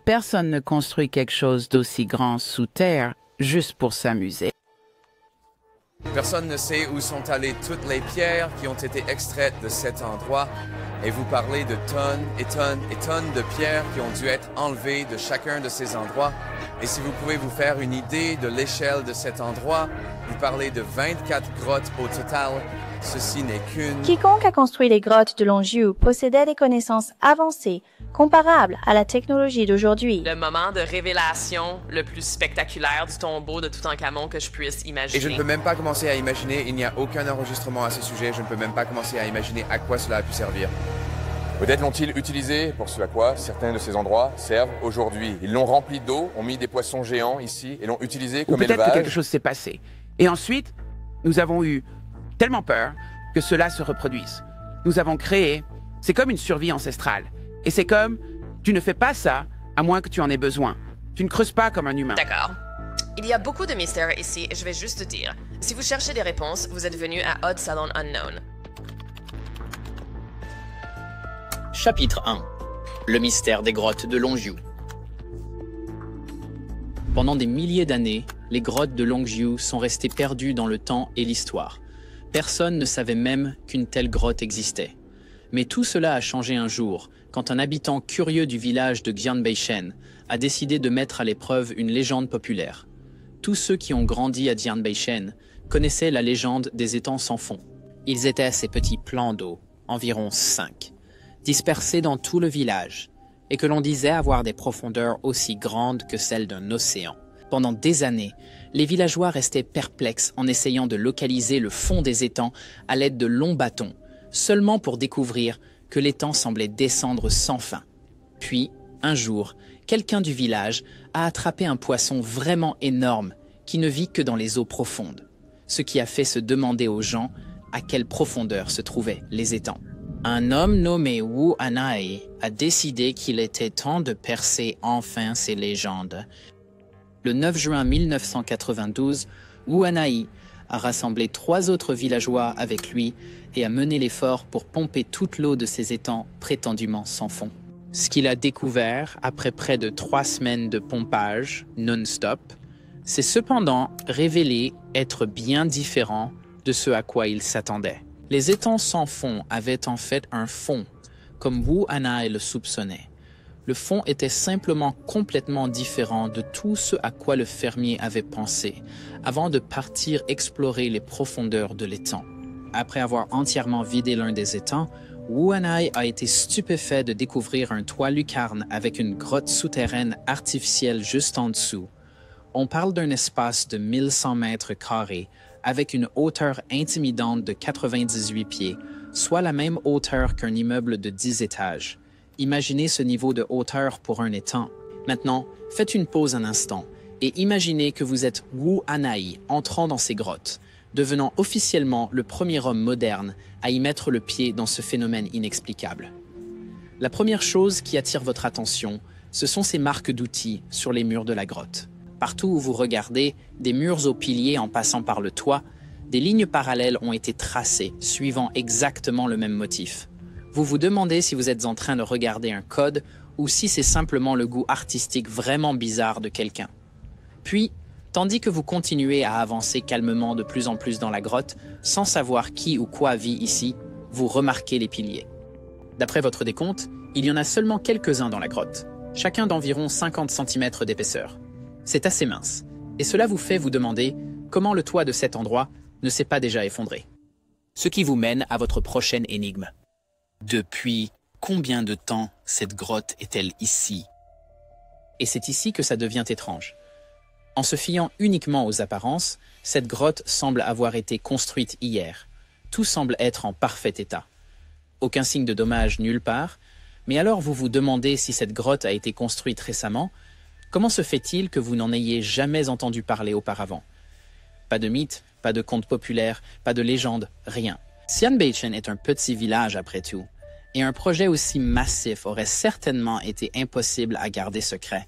Personne ne construit quelque chose d'aussi grand sous terre juste pour s'amuser. Personne ne sait où sont allées toutes les pierres qui ont été extraites de cet endroit, et vous parlez de tonnes et tonnes et tonnes de pierres qui ont dû être enlevées de chacun de ces endroits. Et si vous pouvez vous faire une idée de l'échelle de cet endroit, vous parlez de 24 grottes au total. Ceci n'est qu'une... Quiconque a construit les grottes de Longzhou possédait des connaissances avancées, comparables à la technologie d'aujourd'hui. Le moment de révélation le plus spectaculaire du tombeau de Toutankhamon que je puisse imaginer. Et je ne peux même pas commencer à imaginer, il n'y a aucun enregistrement à ce sujet, je ne peux même pas commencer à imaginer à quoi cela a pu servir. Peut-être l'ont-ils utilisé pour ce à quoi certains de ces endroits servent aujourd'hui. Ils l'ont rempli d'eau, ont mis des poissons géants ici et l'ont utilisé comme élevage. Peut-être que quelque chose s'est passé. Et ensuite, nous avons eu tellement peur que cela se reproduise. Nous avons créé... C'est comme une survie ancestrale. Et c'est comme... Tu ne fais pas ça à moins que tu en aies besoin. Tu ne creuses pas comme un humain. D'accord. Il y a beaucoup de mystères ici, et je vais juste dire. Si vous cherchez des réponses, vous êtes venu à Odd Salon Unknown. Chapitre 1. Le mystère des grottes de Longzhou. Pendant des milliers d'années, les grottes de Longzhou sont restées perdues dans le temps et l'histoire. Personne ne savait même qu'une telle grotte existait. Mais tout cela a changé un jour, quand un habitant curieux du village de Xianbeishen a décidé de mettre à l'épreuve une légende populaire. Tous ceux qui ont grandi à Xianbeishen connaissaient la légende des étangs sans fond. Ils étaient ces petits plans d'eau, environ 5, dispersés dans tout le village, et que l'on disait avoir des profondeurs aussi grandes que celles d'un océan. Pendant des années, les villageois restaient perplexes en essayant de localiser le fond des étangs à l'aide de longs bâtons, seulement pour découvrir que l'étang semblait descendre sans fin. Puis, un jour, quelqu'un du village a attrapé un poisson vraiment énorme qui ne vit que dans les eaux profondes, ce qui a fait se demander aux gens à quelle profondeur se trouvaient les étangs. Un homme nommé Wu Anai a décidé qu'il était temps de percer enfin ces légendes. Le 9 juin 1992, Wu Anai a rassemblé 3 autres villageois avec lui et a mené l'effort pour pomper toute l'eau de ces étangs prétendument sans fond. Ce qu'il a découvert après près de 3 semaines de pompage non-stop, s'est cependant révélé être bien différent de ce à quoi il s'attendait. Les étangs sans fond avaient en fait un fond, comme Wu Anai le soupçonnait. Le fond était simplement complètement différent de tout ce à quoi le fermier avait pensé, avant de partir explorer les profondeurs de l'étang. Après avoir entièrement vidé l'un des étangs, Wu Anai a été stupéfait de découvrir un toit lucarne avec une grotte souterraine artificielle juste en dessous. On parle d'un espace de 1100 mètres carrés, avec une hauteur intimidante de 98 pieds, soit la même hauteur qu'un immeuble de 10 étages. Imaginez ce niveau de hauteur pour un étang. Maintenant, faites une pause un instant et imaginez que vous êtes Wu Anai entrant dans ces grottes, devenant officiellement le premier homme moderne à y mettre le pied dans ce phénomène inexplicable. La première chose qui attire votre attention, ce sont ces marques d'outils sur les murs de la grotte. Partout où vous regardez, des murs aux piliers en passant par le toit, des lignes parallèles ont été tracées, suivant exactement le même motif. Vous vous demandez si vous êtes en train de regarder un code ou si c'est simplement le goût artistique vraiment bizarre de quelqu'un. Puis, tandis que vous continuez à avancer calmement de plus en plus dans la grotte, sans savoir qui ou quoi vit ici, vous remarquez les piliers. D'après votre décompte, il y en a seulement quelques-uns dans la grotte, chacun d'environ 50 cm d'épaisseur. C'est assez mince, et cela vous fait vous demander comment le toit de cet endroit ne s'est pas déjà effondré. Ce qui vous mène à votre prochaine énigme. Depuis combien de temps cette grotte est-elle ici? Et c'est ici que ça devient étrange. En se fiant uniquement aux apparences, cette grotte semble avoir été construite hier. Tout semble être en parfait état. Aucun signe de dommage nulle part, mais alors vous vous demandez si cette grotte a été construite récemment. Comment se fait-il que vous n'en ayez jamais entendu parler auparavant? Pas de mythe, pas de conte populaire, pas de légende, rien. Xianbeishen est un petit village après tout, et un projet aussi massif aurait certainement été impossible à garder secret.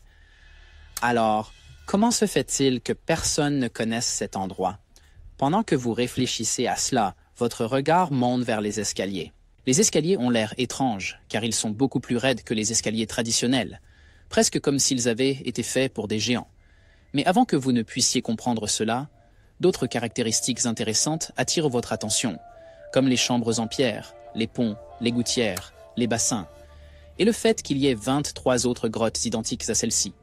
Alors, comment se fait-il que personne ne connaisse cet endroit? Pendant que vous réfléchissez à cela, votre regard monte vers les escaliers. Les escaliers ont l'air étranges, car ils sont beaucoup plus raides que les escaliers traditionnels. presque comme s'ils avaient été faits pour des géants. Mais avant que vous ne puissiez comprendre cela, d'autres caractéristiques intéressantes attirent votre attention, comme les chambres en pierre, les ponts, les gouttières, les bassins, et le fait qu'il y ait 23 autres grottes identiques à celle-ci.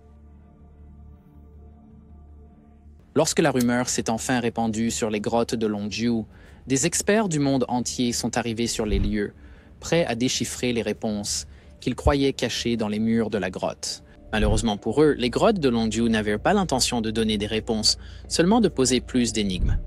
Lorsque la rumeur s'est enfin répandue sur les grottes de Longjiu, des experts du monde entier sont arrivés sur les lieux, prêts à déchiffrer les réponses qu'ils croyaient cachées dans les murs de la grotte. Malheureusement pour eux, les grottes de Longjiu n'avaient pas l'intention de donner des réponses, seulement de poser plus d'énigmes.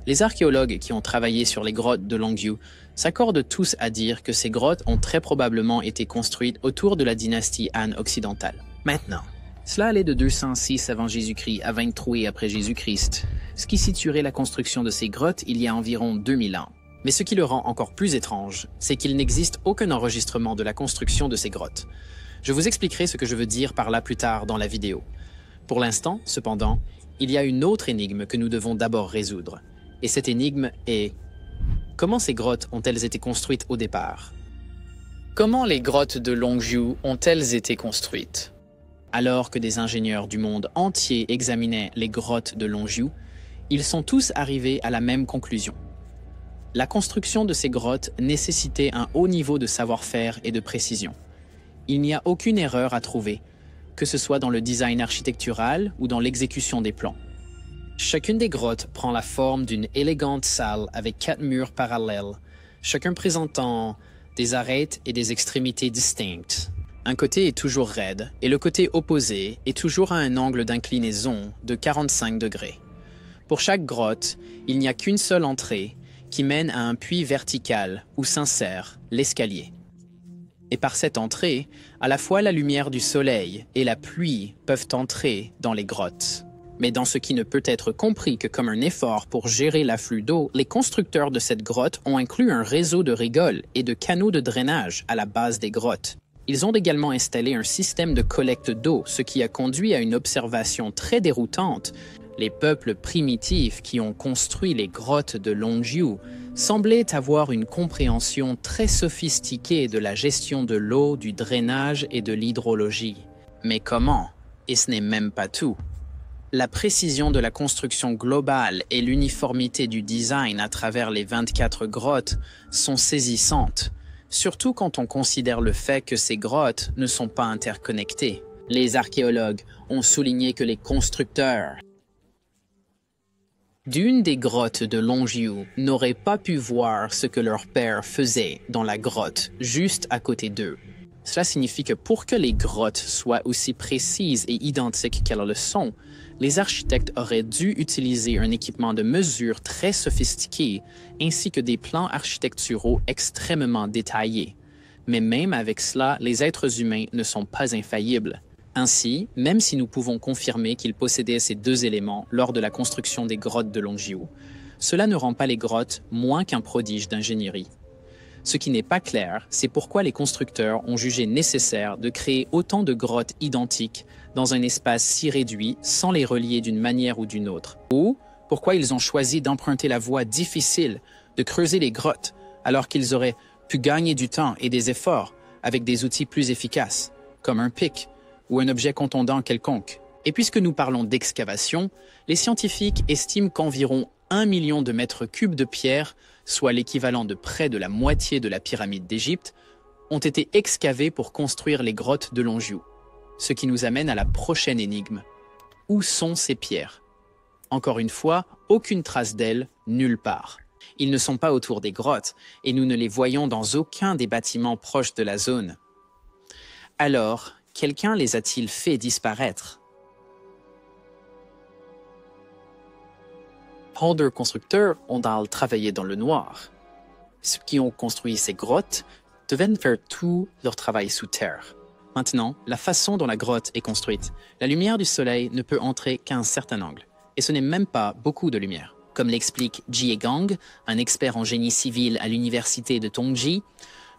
Les archéologues qui ont travaillé sur les grottes de Longjiu s'accordent tous à dire que ces grottes ont très probablement été construites autour de la dynastie Han occidentale. Maintenant, cela allait de 206 avant Jésus-Christ à 23 après Jésus-Christ, ce qui situerait la construction de ces grottes il y a environ 2000 ans. Mais ce qui le rend encore plus étrange, c'est qu'il n'existe aucun enregistrement de la construction de ces grottes. Je vous expliquerai ce que je veux dire par là plus tard dans la vidéo. Pour l'instant, cependant, il y a une autre énigme que nous devons d'abord résoudre. Et cette énigme est: comment ces grottes ont-elles été construites au départ? Comment les grottes de Longjiu ont-elles été construites? Alors que des ingénieurs du monde entier examinaient les grottes de Longjiu, ils sont tous arrivés à la même conclusion. La construction de ces grottes nécessitait un haut niveau de savoir-faire et de précision. Il n'y a aucune erreur à trouver, que ce soit dans le design architectural ou dans l'exécution des plans. Chacune des grottes prend la forme d'une élégante salle avec 4 murs parallèles, chacun présentant des arêtes et des extrémités distinctes. Un côté est toujours raide et le côté opposé est toujours à un angle d'inclinaison de 45 degrés. Pour chaque grotte, il n'y a qu'une seule entrée qui mène à un puits vertical où s'insère l'escalier. Et par cette entrée, à la fois la lumière du soleil et la pluie peuvent entrer dans les grottes. Mais dans ce qui ne peut être compris que comme un effort pour gérer l'afflux d'eau, les constructeurs de cette grotte ont inclus un réseau de rigoles et de canaux de drainage à la base des grottes. Ils ont également installé un système de collecte d'eau, ce qui a conduit à une observation très déroutante. Les peuples primitifs qui ont construit les grottes de Longjiu semblaient avoir une compréhension très sophistiquée de la gestion de l'eau, du drainage et de l'hydrologie. Mais comment? Et ce n'est même pas tout. La précision de la construction globale et l'uniformité du design à travers les 24 grottes sont saisissantes, surtout quand on considère le fait que ces grottes ne sont pas interconnectées. Les archéologues ont souligné que les constructeurs d'une des grottes de Longjiu n'auraient pas pu voir ce que leur père faisait dans la grotte juste à côté d'eux. Cela signifie que pour que les grottes soient aussi précises et identiques qu'elles le sont, les architectes auraient dû utiliser un équipement de mesure très sophistiqué ainsi que des plans architecturaux extrêmement détaillés. Mais même avec cela, les êtres humains ne sont pas infaillibles. Ainsi, même si nous pouvons confirmer qu'ils possédaient ces deux éléments lors de la construction des grottes de Longjiu, cela ne rend pas les grottes moins qu'un prodige d'ingénierie. Ce qui n'est pas clair, c'est pourquoi les constructeurs ont jugé nécessaire de créer autant de grottes identiques dans un espace si réduit sans les relier d'une manière ou d'une autre. Ou pourquoi ils ont choisi d'emprunter la voie difficile de creuser les grottes alors qu'ils auraient pu gagner du temps et des efforts avec des outils plus efficaces, comme un pic ou un objet contondant quelconque. Et puisque nous parlons d'excavation, les scientifiques estiment qu'environ 1 million de mètres cubes de pierre, soit l'équivalent de près de la moitié de la pyramide d'Égypte, ont été excavés pour construire les grottes de Longjiu. Ce qui nous amène à la prochaine énigme. Où sont ces pierres? Encore une fois, aucune trace d'elles, nulle part. Ils ne sont pas autour des grottes, et nous ne les voyons dans aucun des bâtiments proches de la zone. Alors, quelqu'un les a-t-il fait disparaître? Holder constructeurs ont travaillé dans le noir. Ceux qui ont construit ces grottes devaient faire tout leur travail sous terre. Maintenant, la façon dont la grotte est construite, la lumière du soleil ne peut entrer qu'à un certain angle. Et ce n'est même pas beaucoup de lumière. Comme l'explique Jie Gang, un expert en génie civil à l'université de Tongji,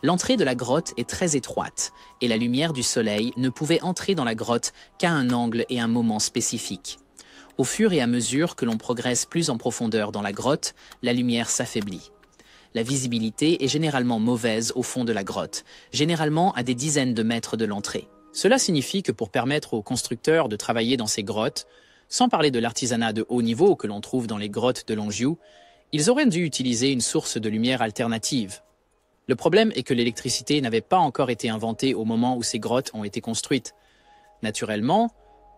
l'entrée de la grotte est très étroite et la lumière du soleil ne pouvait entrer dans la grotte qu'à un angle et un moment spécifiques. Au fur et à mesure que l'on progresse plus en profondeur dans la grotte, la lumière s'affaiblit. La visibilité est généralement mauvaise au fond de la grotte, généralement à des dizaines de mètres de l'entrée. Cela signifie que pour permettre aux constructeurs de travailler dans ces grottes, sans parler de l'artisanat de haut niveau que l'on trouve dans les grottes de Longview, ils auraient dû utiliser une source de lumière alternative. Le problème est que l'électricité n'avait pas encore été inventée au moment où ces grottes ont été construites. Naturellement,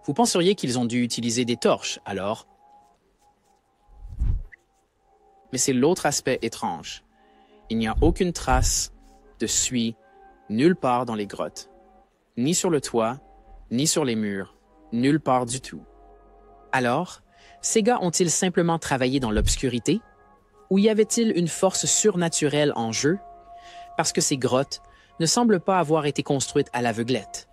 vous penseriez qu'ils ont dû utiliser des torches, alors. Mais c'est l'autre aspect étrange. Il n'y a aucune trace de suie nulle part dans les grottes. Ni sur le toit, ni sur les murs, nulle part du tout. Alors, ces gars ont-ils simplement travaillé dans l'obscurité? Ou y avait-il une force surnaturelle en jeu? Parce que ces grottes ne semblent pas avoir été construites à l'aveuglette.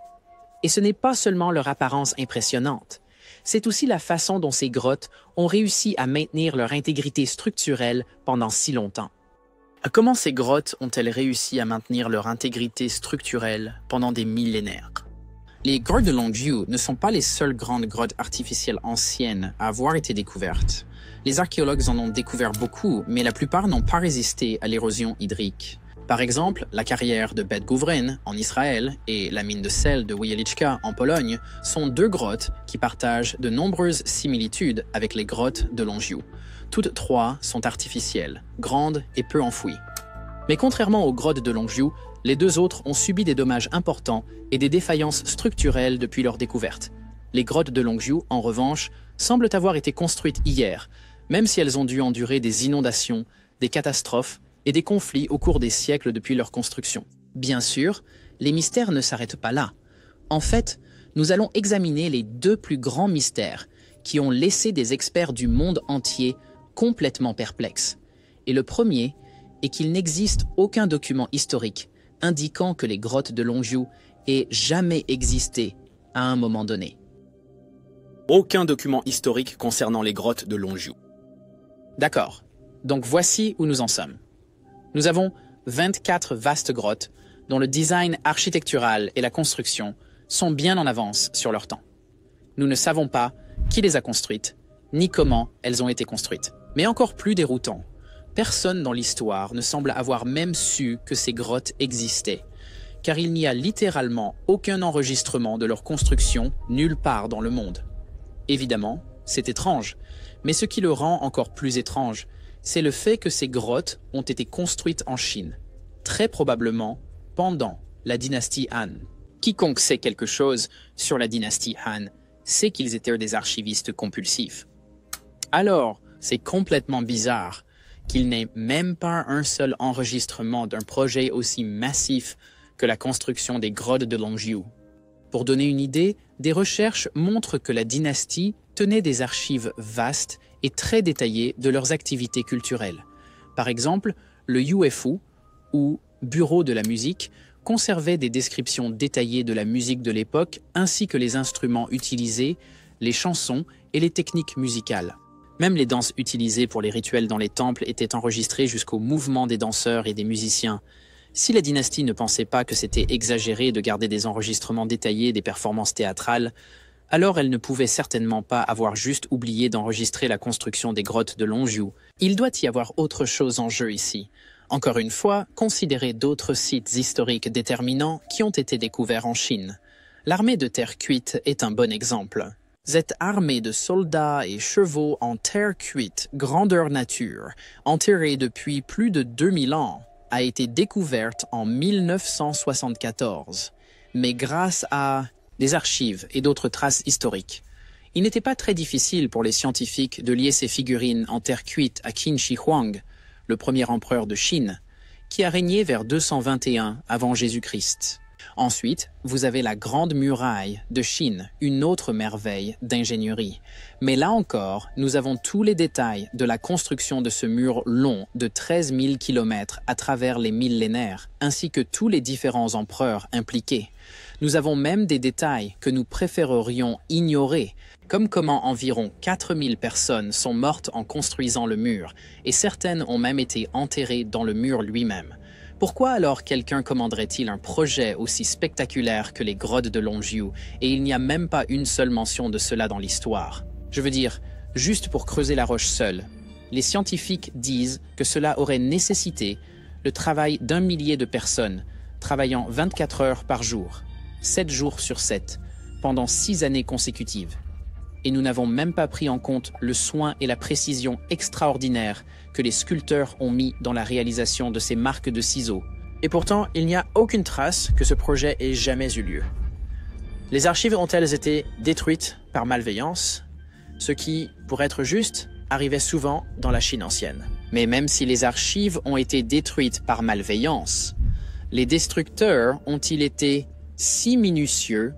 Et ce n'est pas seulement leur apparence impressionnante, c'est aussi la façon dont ces grottes ont réussi à maintenir leur intégrité structurelle pendant si longtemps. Comment ces grottes ont-elles réussi à maintenir leur intégrité structurelle pendant des millénaires? Les grottes de Longview ne sont pas les seules grandes grottes artificielles anciennes à avoir été découvertes. Les archéologues en ont découvert beaucoup, mais la plupart n'ont pas résisté à l'érosion hydrique. Par exemple, la carrière de Bet Guvrin en Israël et la mine de sel de Wieliczka en Pologne sont deux grottes qui partagent de nombreuses similitudes avec les grottes de Longview. Toutes trois sont artificielles, grandes et peu enfouies. Mais contrairement aux grottes de Longview, les deux autres ont subi des dommages importants et des défaillances structurelles depuis leur découverte. Les grottes de Longview, en revanche, semblent avoir été construites hier, même si elles ont dû endurer des inondations, des catastrophes et des conflits au cours des siècles depuis leur construction. Bien sûr, les mystères ne s'arrêtent pas là. En fait, nous allons examiner les deux plus grands mystères qui ont laissé des experts du monde entier complètement perplexes. Et le premier est qu'il n'existe aucun document historique indiquant que les grottes de Longview aient jamais existé à un moment donné. Aucun document historique concernant les grottes de Longview. D'accord, donc voici où nous en sommes. Nous avons 24 vastes grottes dont le design architectural et la construction sont bien en avance sur leur temps. Nous ne savons pas qui les a construites, ni comment elles ont été construites. Mais encore plus déroutant, personne dans l'histoire ne semble avoir même su que ces grottes existaient, car il n'y a littéralement aucun enregistrement de leur construction nulle part dans le monde. Évidemment, c'est étrange, mais ce qui le rend encore plus étrange, c'est le fait que ces grottes ont été construites en Chine, très probablement pendant la dynastie Han. Quiconque sait quelque chose sur la dynastie Han sait qu'ils étaient des archivistes compulsifs. Alors, c'est complètement bizarre qu'il n'ait même pas un seul enregistrement d'un projet aussi massif que la construction des grottes de Longview. Pour donner une idée, des recherches montrent que la dynastie tenait des archives vastes et très détaillées de leurs activités culturelles. Par exemple, le UFO, ou Bureau de la musique, conservait des descriptions détaillées de la musique de l'époque ainsi que les instruments utilisés, les chansons et les techniques musicales. Même les danses utilisées pour les rituels dans les temples étaient enregistrées jusqu'au mouvement des danseurs et des musiciens. Si la dynastie ne pensait pas que c'était exagéré de garder des enregistrements détaillés des performances théâtrales, alors elle ne pouvait certainement pas avoir juste oublié d'enregistrer la construction des grottes de Longview. Il doit y avoir autre chose en jeu ici. Encore une fois, considérez d'autres sites historiques déterminants qui ont été découverts en Chine. L'armée de terre cuite est un bon exemple. Cette armée de soldats et chevaux en terre cuite, grandeur nature, enterrée depuis plus de 2000 ans, a été découverte en 1974. Mais grâce à des archives et d'autres traces historiques, il n'était pas très difficile pour les scientifiques de lier ces figurines en terre cuite à Qin Shi Huang, le premier empereur de Chine, qui a régné vers 221 avant Jésus-Christ. Ensuite, vous avez la Grande Muraille de Chine, une autre merveille d'ingénierie. Mais là encore, nous avons tous les détails de la construction de ce mur long de 13 000 km à travers les millénaires, ainsi que tous les différents empereurs impliqués. Nous avons même des détails que nous préférerions ignorer, comme comment environ 4000 personnes sont mortes en construisant le mur, et certaines ont même été enterrées dans le mur lui-même. Pourquoi alors quelqu'un commanderait-il un projet aussi spectaculaire que les grottes de Longview, et il n'y a même pas une seule mention de cela dans l'histoire? Je veux dire, juste pour creuser la roche seule, les scientifiques disent que cela aurait nécessité le travail d'1 millier de personnes, travaillant 24 heures par jour. 7 jours sur 7, pendant 6 années consécutives. Et nous n'avons même pas pris en compte le soin et la précision extraordinaire que les sculpteurs ont mis dans la réalisation de ces marques de ciseaux. Et pourtant, il n'y a aucune trace que ce projet ait jamais eu lieu. Les archives ont-elles été détruites par malveillance, ce qui, pour être juste, arrivait souvent dans la Chine ancienne. Mais même si les archives ont été détruites par malveillance, les destructeurs ont-ils été si minutieux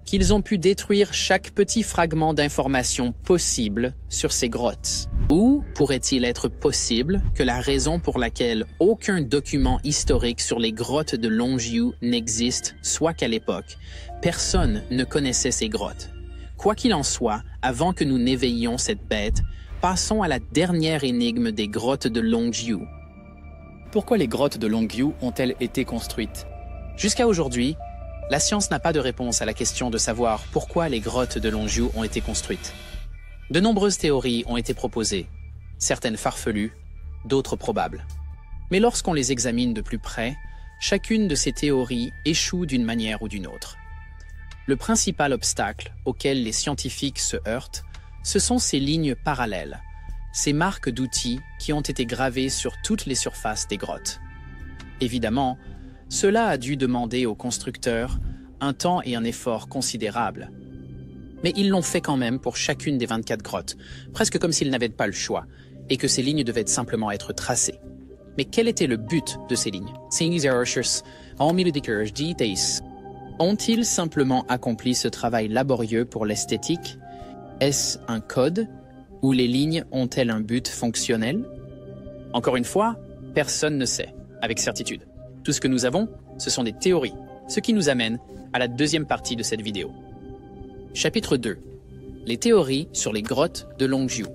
qu'ils ont pu détruire chaque petit fragment d'information possible sur ces grottes? Ou pourrait-il être possible que la raison pour laquelle aucun document historique sur les grottes de Longjiu n'existe soit qu'à l'époque, personne ne connaissait ces grottes? Quoi qu'il en soit, avant que nous n'éveillions cette bête, passons à la dernière énigme des grottes de Longjiu. Pourquoi les grottes de Longjiu ont-elles été construites? Jusqu'à aujourd'hui, la science n'a pas de réponse à la question de savoir pourquoi les grottes de Longjiu ont été construites. De nombreuses théories ont été proposées, certaines farfelues, d'autres probables. Mais lorsqu'on les examine de plus près, chacune de ces théories échoue d'une manière ou d'une autre. Le principal obstacle auquel les scientifiques se heurtent, ce sont ces lignes parallèles, ces marques d'outils qui ont été gravées sur toutes les surfaces des grottes. Évidemment, cela a dû demander aux constructeurs un temps et un effort considérables. Mais ils l'ont fait quand même pour chacune des 24 grottes, presque comme s'ils n'avaient pas le choix, et que ces lignes devaient simplement être tracées. Mais quel était le but de ces lignes? Ont-ils simplement accompli ce travail laborieux pour l'esthétique? Est-ce un code? Ou les lignes ont-elles un but fonctionnel? Encore une fois, personne ne sait, avec certitude. Tout ce que nous avons, ce sont des théories, ce qui nous amène à la deuxième partie de cette vidéo. Chapitre 2. Les théories sur les grottes de Longjiu.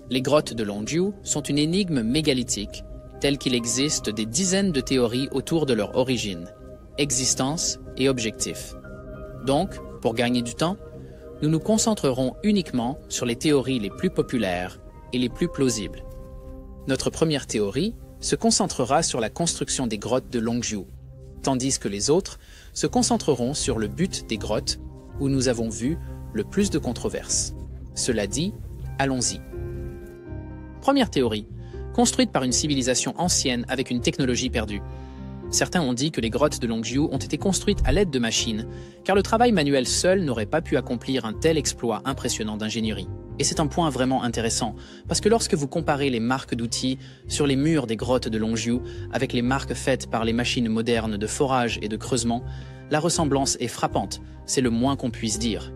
Les grottes de Longjiu sont une énigme mégalithique, telle qu'il existe des dizaines de théories autour de leur origine, existence et objectif. Donc, pour gagner du temps, nous nous concentrerons uniquement sur les théories les plus populaires et les plus plausibles. Notre première théorie se concentrera sur la construction des grottes de Longjiu, tandis que les autres se concentreront sur le but des grottes où nous avons vu le plus de controverses. Cela dit, allons-y. Première théorie, construite par une civilisation ancienne avec une technologie perdue. Certains ont dit que les grottes de Longjiu ont été construites à l'aide de machines, car le travail manuel seul n'aurait pas pu accomplir un tel exploit impressionnant d'ingénierie. Et c'est un point vraiment intéressant, parce que lorsque vous comparez les marques d'outils sur les murs des grottes de Longjiu avec les marques faites par les machines modernes de forage et de creusement, la ressemblance est frappante, c'est le moins qu'on puisse dire.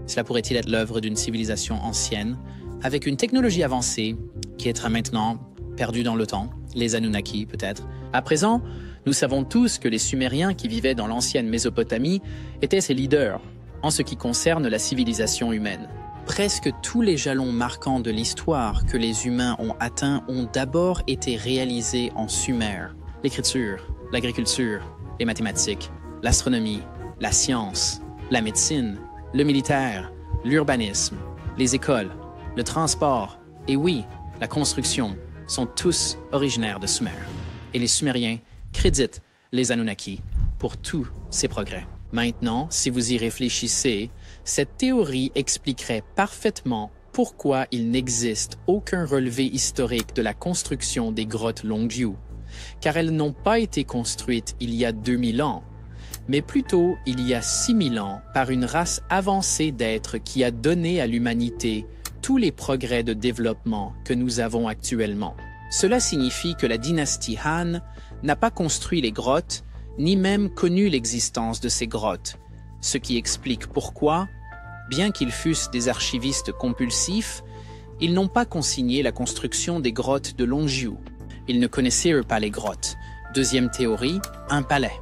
Cela pourrait-il être l'œuvre d'une civilisation ancienne, avec une technologie avancée, qui est maintenant perdue dans le temps, les Anunnaki peut-être. À présent, nous savons tous que les Sumériens qui vivaient dans l'ancienne Mésopotamie étaient ces leaders en ce qui concerne la civilisation humaine. Presque tous les jalons marquants de l'histoire que les humains ont atteints ont d'abord été réalisés en Sumer. L'écriture, l'agriculture, les mathématiques, l'astronomie, la science, la médecine, le militaire, l'urbanisme, les écoles, le transport et oui, la construction sont tous originaires de Sumer. Et les Sumériens créditent les Anunnaki pour tous ces progrès. Maintenant, si vous y réfléchissez, cette théorie expliquerait parfaitement pourquoi il n'existe aucun relevé historique de la construction des grottes Longjiu, car elles n'ont pas été construites il y a 2000 ans, mais plutôt il y a 6000 ans par une race avancée d'êtres qui a donné à l'humanité tous les progrès de développement que nous avons actuellement. Cela signifie que la dynastie Han n'a pas construit les grottes, ni même connu l'existence de ces grottes, ce qui explique pourquoi, bien qu'ils fussent des archivistes compulsifs, ils n'ont pas consigné la construction des grottes de Longjiu. Ils ne connaissaient pas les grottes. Deuxième théorie, un palais.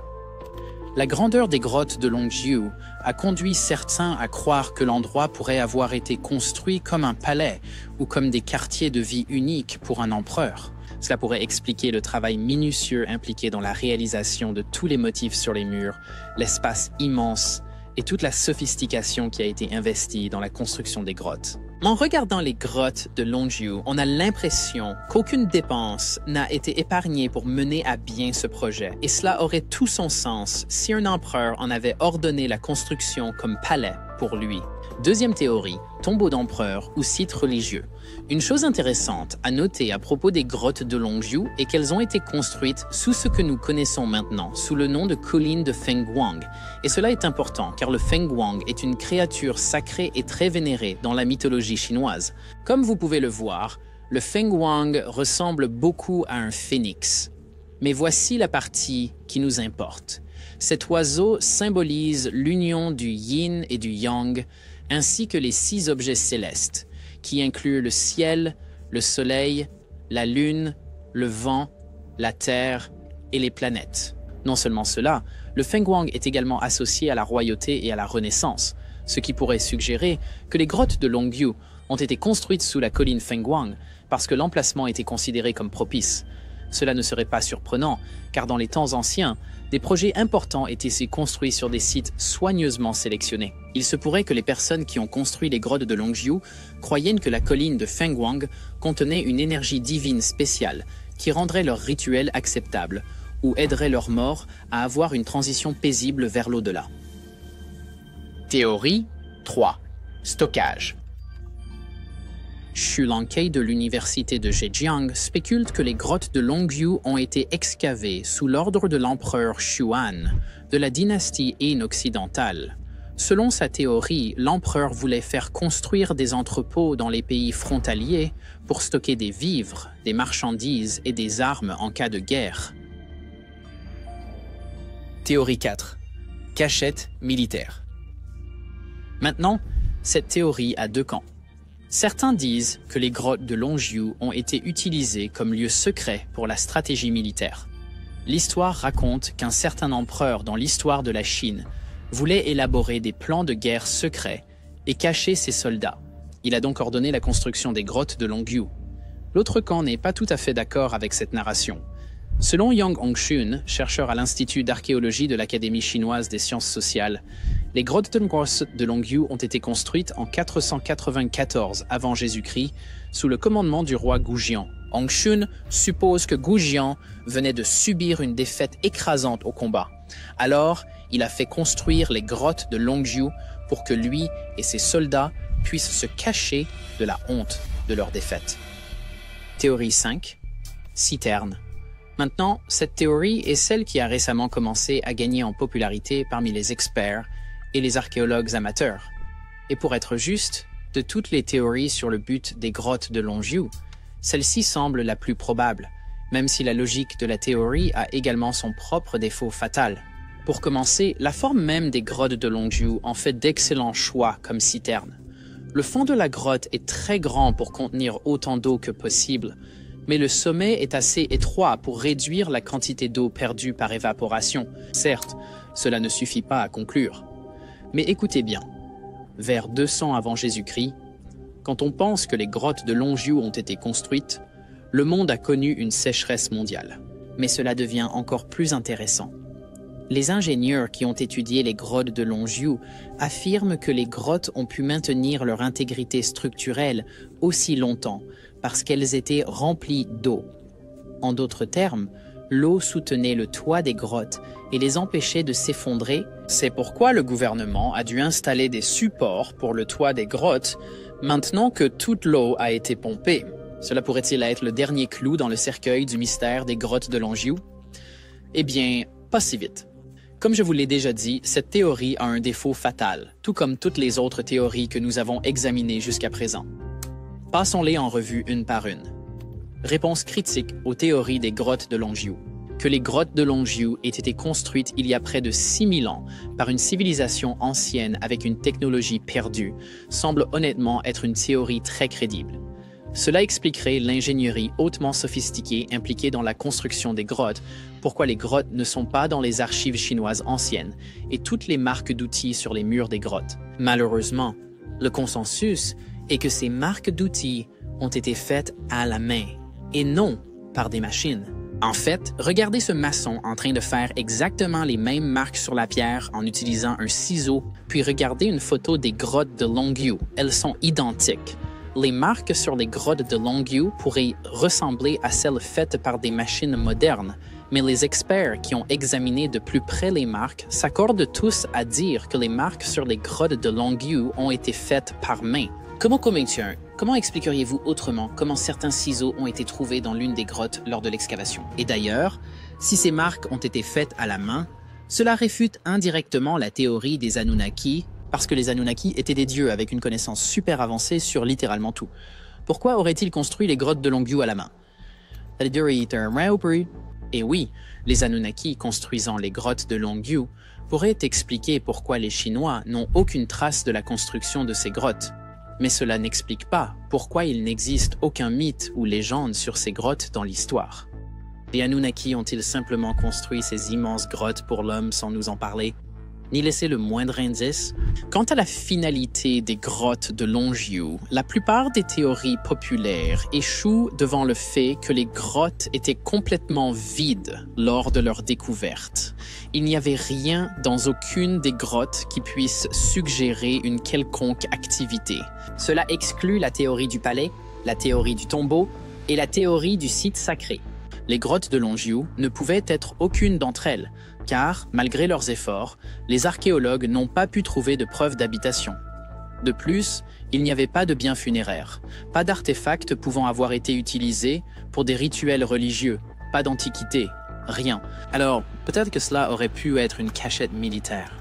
La grandeur des grottes de Longjiu a conduit certains à croire que l'endroit pourrait avoir été construit comme un palais ou comme des quartiers de vie uniques pour un empereur. Cela pourrait expliquer le travail minutieux impliqué dans la réalisation de tous les motifs sur les murs, l'espace immense et toute la sophistication qui a été investie dans la construction des grottes. En regardant les grottes de Longview, on a l'impression qu'aucune dépense n'a été épargnée pour mener à bien ce projet, et cela aurait tout son sens si un empereur en avait ordonné la construction comme palais pour lui. Deuxième théorie, tombeau d'empereur ou site religieux. Une chose intéressante à noter à propos des grottes de Longview est qu'elles ont été construites sous ce que nous connaissons maintenant, sous le nom de colline de Fenghuang. Et cela est important car le Fenghuang est une créature sacrée et très vénérée dans la mythologie chinoise. Comme vous pouvez le voir, le Fenghuang ressemble beaucoup à un phénix. Mais voici la partie qui nous importe. Cet oiseau symbolise l'union du yin et du yang, ainsi que les 6 objets célestes, qui incluent le ciel, le soleil, la lune, le vent, la terre et les planètes. Non seulement cela, le Fenghuang est également associé à la royauté et à la Renaissance, ce qui pourrait suggérer que les grottes de Longview ont été construites sous la colline Fenghuang parce que l'emplacement était considéré comme propice. Cela ne serait pas surprenant, car dans les temps anciens, des projets importants étaient construits sur des sites soigneusement sélectionnés. Il se pourrait que les personnes qui ont construit les grottes de Longview croyaient que la colline de Fenghuang contenait une énergie divine spéciale qui rendrait leur rituel acceptable ou aiderait leurs morts à avoir une transition paisible vers l'au-delà. Théorie 3. Stockage. Xu Langkei de l'université de Zhejiang spécule que les grottes de Longview ont été excavées sous l'ordre de l'empereur Xuan de la dynastie Han occidentale. Selon sa théorie, l'empereur voulait faire construire des entrepôts dans les pays frontaliers pour stocker des vivres, des marchandises et des armes en cas de guerre. Théorie 4. Cachette militaire. Maintenant, cette théorie a 2 camps. Certains disent que les grottes de Longview ont été utilisées comme lieu secret pour la stratégie militaire. L'histoire raconte qu'un certain empereur dans l'histoire de la Chine voulait élaborer des plans de guerre secrets et cacher ses soldats. Il a donc ordonné la construction des grottes de Longview. L'autre camp n'est pas tout à fait d'accord avec cette narration. Selon Yang Hongxun, chercheur à l'Institut d'archéologie de l'Académie chinoise des sciences sociales, les grottes de Longview ont été construites en 494 avant Jésus-Christ sous le commandement du roi Gujian. Hongxun suppose que Gujian venait de subir une défaite écrasante au combat. Alors, il a fait construire les grottes de Longview pour que lui et ses soldats puissent se cacher de la honte de leur défaite. Théorie 5. Citerne. Maintenant, cette théorie est celle qui a récemment commencé à gagner en popularité parmi les experts et les archéologues amateurs. Et pour être juste, de toutes les théories sur le but des grottes de Longview, celle-ci semble la plus probable, même si la logique de la théorie a également son propre défaut fatal. Pour commencer, la forme même des grottes de Longview en fait d'excellents choix comme citernes. Le fond de la grotte est très grand pour contenir autant d'eau que possible, mais le sommet est assez étroit pour réduire la quantité d'eau perdue par évaporation. Certes, cela ne suffit pas à conclure. Mais écoutez bien, vers 200 avant Jésus-Christ, quand on pense que les grottes de Longview ont été construites, le monde a connu une sécheresse mondiale. Mais cela devient encore plus intéressant. Les ingénieurs qui ont étudié les grottes de Longview affirment que les grottes ont pu maintenir leur intégrité structurelle aussi longtemps parce qu'elles étaient remplies d'eau. En d'autres termes, l'eau soutenait le toit des grottes et les empêchait de s'effondrer. C'est pourquoi le gouvernement a dû installer des supports pour le toit des grottes maintenant que toute l'eau a été pompée. Cela pourrait-il être le dernier clou dans le cercueil du mystère des grottes de Longview? Eh bien, pas si vite. Comme je vous l'ai déjà dit, cette théorie a un défaut fatal, tout comme toutes les autres théories que nous avons examinées jusqu'à présent. Passons-les en revue une par une. Réponse critique aux théories des grottes de Longview. Que les grottes de Longview aient été construites il y a près de 6000 ans par une civilisation ancienne avec une technologie perdue semble honnêtement être une théorie très crédible. Cela expliquerait l'ingénierie hautement sophistiquée impliquée dans la construction des grottes, pourquoi les grottes ne sont pas dans les archives chinoises anciennes et toutes les marques d'outils sur les murs des grottes. Malheureusement, le consensus est que ces marques d'outils ont été faites à la main et non par des machines. En fait, regardez ce maçon en train de faire exactement les mêmes marques sur la pierre en utilisant un ciseau, puis regardez une photo des grottes de Longview. Elles sont identiques. les marques sur les grottes de Longyou pourraient ressembler à celles faites par des machines modernes, mais les experts qui ont examiné de plus près les marques s'accordent tous à dire que les marques sur les grottes de Longyou ont été faites par main. Comment expliqueriez-vous autrement comment certains ciseaux ont été trouvés dans l'une des grottes lors de l'excavation? Et d'ailleurs, si ces marques ont été faites à la main, cela réfute indirectement la théorie des Anunnaki, parce que les Anunnaki étaient des dieux avec une connaissance super avancée sur littéralement tout. Pourquoi auraient-ils construit les grottes de Longyou à la main? Et oui, les Anunnaki construisant les grottes de Longyou pourraient expliquer pourquoi les Chinois n'ont aucune trace de la construction de ces grottes. Mais cela n'explique pas pourquoi il n'existe aucun mythe ou légende sur ces grottes dans l'histoire. Les Anunnaki ont-ils simplement construit ces immenses grottes pour l'homme sans nous en parler, ni laisser le moindre indice? Quant à la finalité des grottes de Longyou, la plupart des théories populaires échouent devant le fait que les grottes étaient complètement vides lors de leur découverte. Il n'y avait rien dans aucune des grottes qui puisse suggérer une quelconque activité. Cela exclut la théorie du palais, la théorie du tombeau et la théorie du site sacré. Les grottes de Longyou ne pouvaient être aucune d'entre elles, car, malgré leurs efforts, les archéologues n'ont pas pu trouver de preuves d'habitation. De plus, il n'y avait pas de biens funéraires, pas d'artefacts pouvant avoir été utilisés pour des rituels religieux, pas d'antiquité, rien. Alors, peut-être que cela aurait pu être une cachette militaire.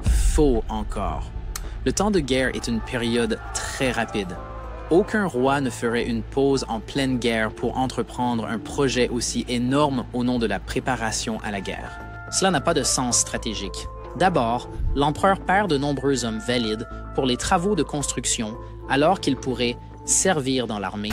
Faux encore. Le temps de guerre est une période très rapide. Aucun roi ne ferait une pause en pleine guerre pour entreprendre un projet aussi énorme au nom de la préparation à la guerre. Cela n'a pas de sens stratégique. D'abord, l'empereur perd de nombreux hommes valides pour les travaux de construction alors qu'ils pourraient servir dans l'armée.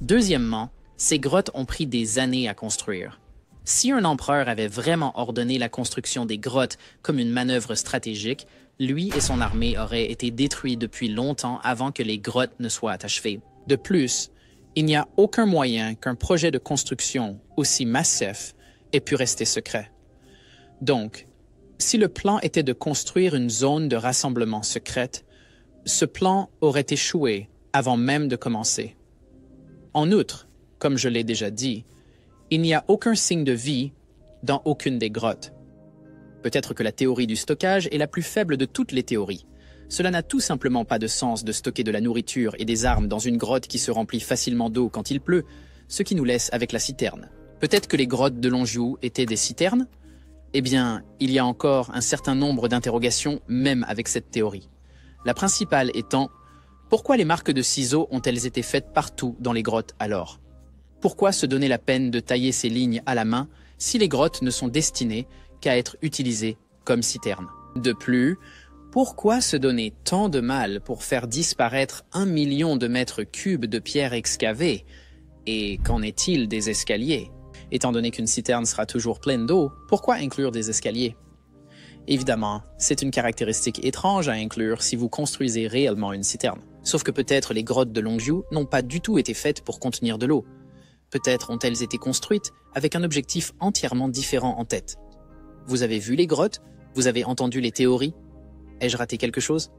Deuxièmement, ces grottes ont pris des années à construire. Si un empereur avait vraiment ordonné la construction des grottes comme une manœuvre stratégique, lui et son armée auraient été détruits depuis longtemps avant que les grottes ne soient achevées. De plus, il n'y a aucun moyen qu'un projet de construction aussi massif ait pu rester secret. Donc, si le plan était de construire une zone de rassemblement secrète, ce plan aurait échoué avant même de commencer. En outre, comme je l'ai déjà dit, il n'y a aucun signe de vie dans aucune des grottes. Peut-être que la théorie du stockage est la plus faible de toutes les théories. Cela n'a tout simplement pas de sens de stocker de la nourriture et des armes dans une grotte qui se remplit facilement d'eau quand il pleut, ce qui nous laisse avec la citerne. Peut-être que les grottes de Longyou étaient des citernes? Eh bien, il y a encore un certain nombre d'interrogations même avec cette théorie. La principale étant, pourquoi les marques de ciseaux ont-elles été faites partout dans les grottes alors? Pourquoi se donner la peine de tailler ces lignes à la main si les grottes ne sont destinées qu'à être utilisées comme citernes? De plus, pourquoi se donner tant de mal pour faire disparaître 1 million de mètres cubes de pierres excavées? Et qu'en est-il des escaliers? Étant donné qu'une citerne sera toujours pleine d'eau, pourquoi inclure des escaliers? Évidemment, c'est une caractéristique étrange à inclure si vous construisez réellement une citerne. Sauf que peut-être les grottes de Longyou n'ont pas du tout été faites pour contenir de l'eau. Peut-être ont-elles été construites avec un objectif entièrement différent en tête. Vous avez vu les grottes? Vous avez entendu les théories? Ai-je raté quelque chose?